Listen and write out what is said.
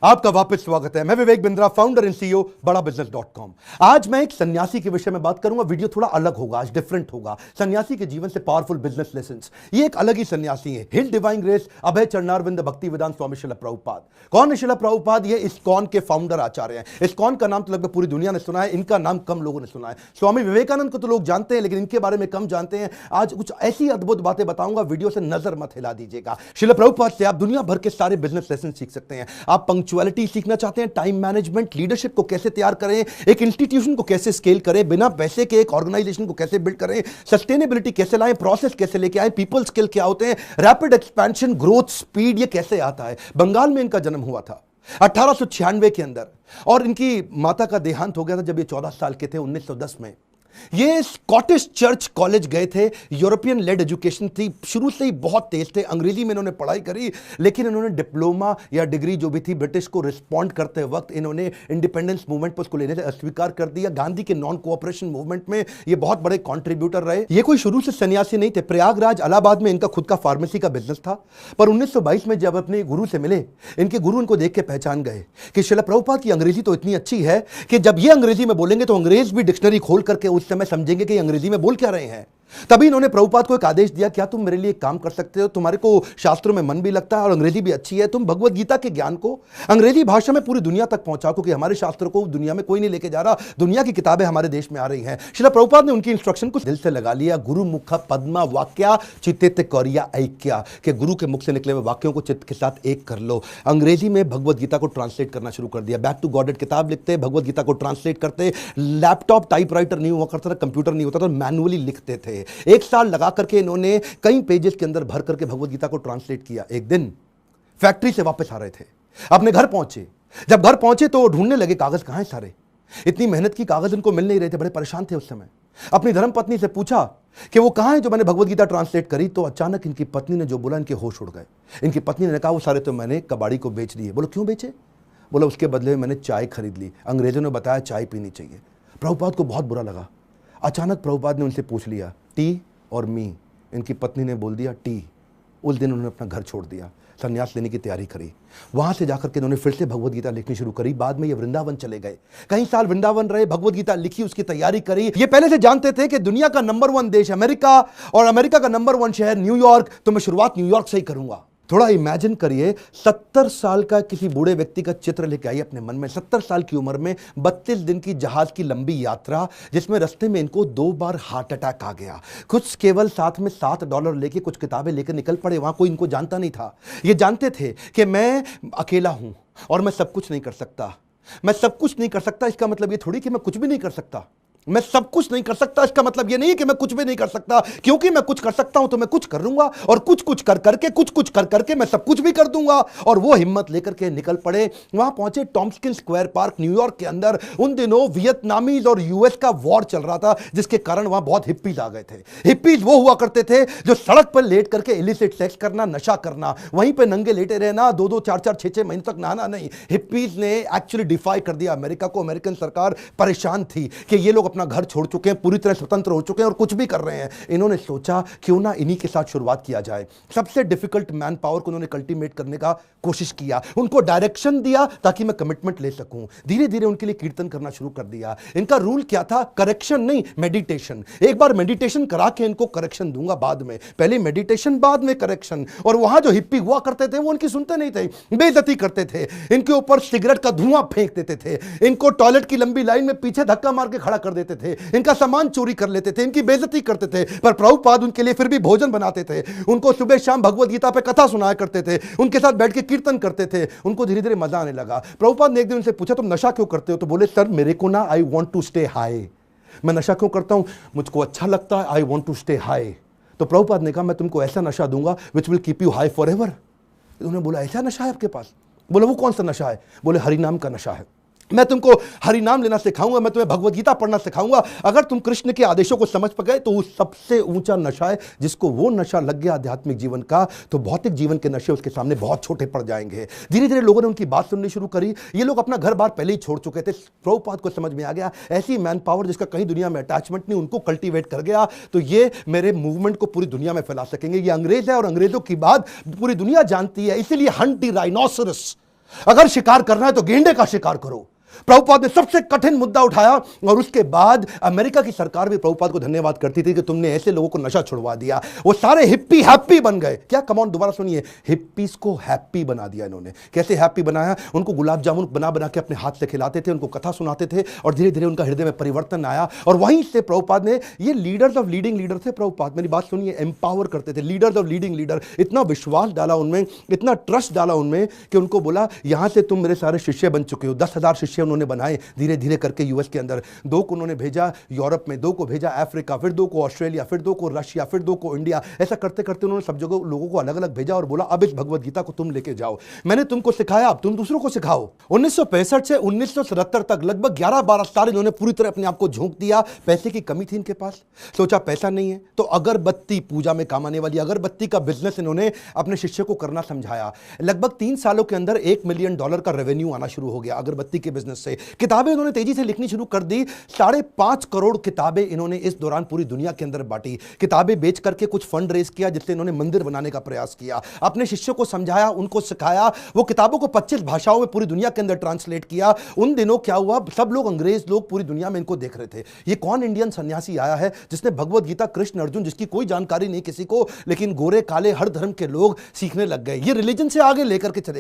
आपका वापस स्वागत है। मैं Vivek Bindra, founder and CEO बड़ा बिजनेस.com। आज मैं एक सन्यासी के विषय में बात करूंगा। वीडियो थोड़ा अलग होगा, आज डिफरेंट होगा। सन्यासी के जीवन से पावरफुल बिजनेस लेसन्स। ये एक अलग ही सन्यासी है। हिल डिवाइन ग्रेस अभय चरणारविंद भक्ति वेदांत स्वामी श्रील प्रभुपाद। कौन है श्रील प्रभुपाद? ये इस्कॉन के फाउंडर आचार्य हैं। इस्कॉन का नाम तो लगभग पूरी दुनिया ने सुना है, इनका नाम कम लोगों ने सुना है। स्वामी विवेकानंद को तो लोग जानते हैं, लेकिन इनके बारे में कम जानते हैं। आज कुछ ऐसी अद्भुत बातें बताऊंगा, वीडियो से नजर मत हिला दीजिएगा। श्रील प्रभुपाद से आप दुनिया भर के सारे बिजनेस लेसन सीख सकते हैं। आप पंक्चुअलिटी सीखना चाहते हैं, टाइम मैनेजमेंट, लीडरशिप को कैसे तैयार करें, एक इंस्टीट्यूशन को कैसे स्केल करें, बिना पैसे के एक ऑर्गेनाइजेशन को कैसे बिल्ड करें, सस्टेनेबिलिटी कैसे लाएं, प्रोसेस कैसे लेके आए, पीपल स्किल क्या होते हैं, रैपिड एक्सपेंशन, ग्रोथ, स्पीड, ये कैसे आता है। बंगाल में इनका जन्म हुआ था 1896 के अंदर, और इनकी माता का देहांत हो गया था जब ये 14 साल के थे, 1910 में। ये स्कॉटिश चर्च कॉलेज गए थे। यूरोपियन लेड एजुकेशन थी, शुरू से ही बहुत तेज थे। अंग्रेजी में इन्होंने पढ़ाई करी, लेकिन इन्होंने डिप्लोमा या डिग्री जो भी थी ब्रिटिश को रिस्पॉन्ड करते वक्त इन्होंने इंडिपेंडेंस मूवमेंट पर उसको लेने से अस्वीकार कर दिया। गांधी के नॉन कोऑपरेशन मूवमेंट में ये बहुत बड़े कॉन्ट्रीब्यूटर रहे। ये कोई शुरू से सन्यासी नहीं थे। प्रयागराज इलाहाबाद में इनका खुद का फार्मेसी का बिजनेस था, पर 1922 में जब अपने गुरु से मिले, इनके गुरु इनको देख के पहचान गए कि श्रील प्रभुपाद की अंग्रेजी तो इतनी अच्छी है कि जब ये अंग्रेजी में बोलेंगे तो अंग्रेज भी डिक्शनरी खोल करके उस समय समझेंगे कि अंग्रेजी में बोल क्या रहे हैं। तभी इन्होंने प्रभुपाद को एक आदेश दिया, क्या तुम मेरे लिए एक काम कर सकते हो? तुम्हारे को शास्त्रों में मन भी लगता है और अंग्रेजी भी अच्छी है, तुम भगवत गीता के ज्ञान को अंग्रेजी भाषा में पूरी दुनिया तक पहुंचाओ, क्योंकि हमारे शास्त्रों को दुनिया में कोई नहीं लेके जा रहा। दुनिया की किताबें हमारे देश में आ रही हैं। श्रील प्रभुपाद ने उनकी इंस्ट्रक्शन को दिल से लगा लिया। गुरु मुख पद्मा वाक्या चित्ते कौरिया ऐक्या, के गुरु के मुख से निकले हुए वाक्यों को चित्त के साथ एक कर लो। अंग्रेजी में भगवत गीता को ट्रांसलेट करना शुरू कर दिया। बैक टू गॉडेड किताब लिखते, भगवत गीता को ट्रांसलेट करते। लैपटॉप टाइपराइटर नहीं हुआ करता था, कंप्यूटर नहीं होता था, मैनुअली लिखते थे। एक साल लगा करके इन्होंने कई पेजेस के अंदर भर करके भगवत गीता को ट्रांसलेट किया। एक दिन फैक्ट्री से वापस आ रहे थे, अपने घर पहुंचे। जब घर पहुंचे तो ढूंढने लगे कागज कहां हैं सारे। इतनी मेहनत की, कागज इनको मिल नहीं रहे थे, बड़े परेशान थे उस समय। अपनी धर्मपत्नी से पूछा कि वो कहां है जो मैंने भगवत गीता ट्रांसलेट करी। तो अचानक इनकी पत्नी ने जो बोला, इनके होश उड़ गए। इनकी पत्नी ने कहा वो सारे तो मैंने कबाड़ी को बेच दिए। बोलो क्यों बेचे? बोला उसके बदले में मैंने चाय खरीद ली, अंग्रेजों ने बताया चाय पीनी चाहिए। प्रभुपाद को बहुत बुरा लगा। अचानक प्रभुपाद ने उनसे पूछ लिया टी और मी। इनकी पत्नी ने बोल दिया टी। उस दिन उन्होंने अपना घर छोड़ दिया, संन्यास लेने की तैयारी करी। वहां से जाकर के उन्होंने फिर से भगवत गीता लिखनी शुरू करी। बाद में ये वृंदावन चले गए, कई साल वृंदावन रहे, भगवत गीता लिखी, उसकी तैयारी करी। ये पहले से जानते थे कि दुनिया का नंबर 1 देश अमेरिका और अमेरिका का नंबर 1 शहर न्यूयॉर्क, तो मैं शुरुआत न्यूयॉर्क से ही करूंगा। थोड़ा इमेजिन करिए, 70 साल का किसी बूढ़े व्यक्ति का चित्र लेके आइए अपने मन में। 70 साल की उम्र में 32 दिन की जहाज की लंबी यात्रा, जिसमें रास्ते में इनको 2 बार हार्ट अटैक आ गया। कुछ केवल साथ में $7 लेके कुछ किताबें लेकर निकल पड़े। वहां कोई इनको जानता नहीं था। ये जानते थे कि मैं अकेला हूं और मैं सब कुछ नहीं कर सकता। मैं सब कुछ नहीं कर सकता, इसका मतलब ये थोड़ी कि मैं कुछ भी नहीं कर सकता। मैं सब कुछ नहीं कर सकता, इसका मतलब यह नहीं कि मैं कुछ भी नहीं कर सकता, क्योंकि मैं कुछ कर सकता हूं तो मैं कुछ कर लूंगा, और कुछ कुछ कर करके मैं सब कुछ भी कर दूंगा। और वो हिम्मत लेकर के निकल पड़े। वहां पहुंचे टॉम्स्किन स्क्वायर पार्क न्यूयॉर्क के अंदर। उन दिनों वियतनामीज और यूएस का वॉर चल रहा था, जिसके कारण वहां बहुत हिप्पीज आ गए थे। हिप्पीज वो हुआ करते थे जो सड़क पर लेट करके इलिसिट सेक्स करना, नशा करना, वहीं पर नंगे लेटे रहना, 2-2, 4-4, 6-6 महीने तक नहाना नहीं। हिप्पीज ने एक्चुअली डिफाई कर दिया अमेरिका को। अमेरिकन सरकार परेशान थी कि ये लोग अपना घर छोड़ चुके हैं, पूरी तरह स्वतंत्र हो चुके हैं और कुछ भी कर रहे हैं। इन्होंने सोचा क्यों ना इन्हीं के साथ शुरुआत किया जाए। सबसे डिफिकल्ट मैन पावर को उन्होंने कल्टीवेट करने का कोशिश किया, उनको डायरेक्शन दिया ताकि मैं कमिटमेंट ले सकूं। धीरे धीरे उनके लिए कीर्तन करना शुरू कर दिया। इनका रूल क्या था? करेक्शन नहीं, मेडिटेशन। एक बार मेडिटेशन करा के इनको करेक्शन दूंगा बाद में, पहले मेडिटेशन बाद में करेक्शन। और वहां जो हिप्पी हुआ करते थे वो उनकी सुनते नहीं थे, बेइज्जती करते थे, इनके ऊपर सिगरेट का धुआं फेंक देते थे, इनको टॉयलेट की लंबी लाइन में पीछे धक्का मार के खड़ा कर देते थे, इनका सामान चोरी कर लेते थे, इनकी बेइज्जती करते थे। पर प्रभुपाद उनके लिए फिर भी भोजन बनाते थे, उनको सुबह शाम भगवत गीता पे कथा सुनाया करते थे, उनके साथ बैठ के कीर्तन करते थे। उनको धीरे धीरे मजा आने लगा। प्रभुपाद ने एक दिन उनसे पूछा तुम नशा क्यों करते हो? तो बोले सर मेरे को ना I want to stay high. मैं नशा क्यों करता हूं? मुझको अच्छा लगता है, I want to stay high. तो प्रभुपाद ने कहा मैं तुमको ऐसा नशा दूंगा which will keep you high forever. उन्होंने बोला ऐसा नशा है आपके पास? बोले वो कौन सा नशा है? बोले हरिनाम का नशा है। मैं तुमको हरि नाम लेना सिखाऊंगा, मैं तुम्हें भगवत गीता पढ़ना सिखाऊंगा। अगर तुम कृष्ण के आदेशों को समझ पा गए तो वो सबसे ऊंचा नशा है। जिसको वो नशा लग गया आध्यात्मिक जीवन का, तो भौतिक जीवन के नशे उसके सामने बहुत छोटे पड़ जाएंगे। धीरे धीरे लोगों ने उनकी बात सुननी शुरू करी। ये लोग अपना घर बार पहले ही छोड़ चुके थे। प्रभुपाद को समझ में आ गया ऐसी मैन पावर जिसका कहीं दुनिया में अटैचमेंट नहीं, उनको कल्टीवेट कर गया तो ये मेरे मूवमेंट को पूरी दुनिया में फैला सकेंगे। ये अंग्रेज है और अंग्रेजों की बात पूरी दुनिया जानती है, इसीलिए हंट द राइनोसरस अगर शिकार करना है तो गेंडे का शिकार करो। प्रभुपाद ने सबसे कठिन मुद्दा उठाया और उसके बाद अमेरिका की सरकार भी प्रभुपाद को धन्यवाद करती थी कि तुमने ऐसे लोगों को नशा छुड़वा दिया। वो सारे हिप्पी हैप्पी बन गए। क्या कमांड, दोबारा सुनिए, हिप्पीज को हैप्पी बना दिया इन्होंने। कैसे हैप्पी बनाया? उनको गुलाब जामुन बना बना के अपने हाथ से खिलाते थे, उनको कथा सुनाते थे और धीरे धीरे उनका हृदय में परिवर्तन आया। और वहीं से प्रभुपाद ने, ये लीडर्स ऑफ लीडिंग लीडर थे प्रभुपाद, मेरी बात सुनिए, एम्पावर करते थे, लीडर्स ऑफ लीडिंग लीडर। इतना विश्वास डाला उनमें, इतना ट्रस्ट डाला उनमें कि उनको बोला यहां से तुम मेरे सारे शिष्य बन चुके हो। 10,000 शिष्य उन्होंने बनाए धीरे धीरे करके यूएस के अंदर। 2 को उन्होंने भेजा यूरोप में, 2 को भेजा अफ्रीका, फिर 2 को ऑस्ट्रेलिया, फिर 2 को रशिया, फिर 2 को इंडिया। ऐसा करते करते उन्होंने सब जगह लोगों को अलग अलग भेजा और बोला अब इस भगवत गीता को तुम लेके जाओ। मैंने तुमको सिखाया, अब तुम दूसरों को सिखाओ। 1965 से 1977 तक लगभग 11-12 साल इन्होंने पूरी तरह अपने आप को झोंक दिया। पैसे की कमी थी इनके पास, सोचा पैसा नहीं है तो अगरबत्ती, पूजा में काम आने वाली अगरबत्ती का बिजनेस इन्होंने अपने शिष्य को करना समझाया। लगभग 3 सालों के अंदर $1 मिलियन का रेवेन्यू आना शुरू हो गया अगरबत्ती के बिजनेस से। किताबें इन्होंने तेजी से लिखनी शुरू कर दी। 5.5 करोड़ किताबें इन्होंने इस दौरान पूरी दुनिया के अंदर बांटी। किताबें बेच करके कुछ फंड रेज किया जिससे इन्होंने मंदिर बनाने का प्रयास किया। अपने शिष्यों को समझाया, उनको सिखाया। वो किताबों को 25 भाषाओं में पूरी दुनिया के अंदर ट्रांसलेट किया। उन दिनों क्या हुआ, सब लोग, अंग्रेज लोग पूरी दुनिया में इनको देख रहे थे। ये कौन इंडियन सन्यासी आया है जिसने भगवत गीता, कृष्ण अर्जुन, जिसकी कोई जानकारी नहीं किसी को, लेकिन गोरे काले हर धर्म के लोग सीखने लग गए। ये रिलीजन से आगे लेकर के चले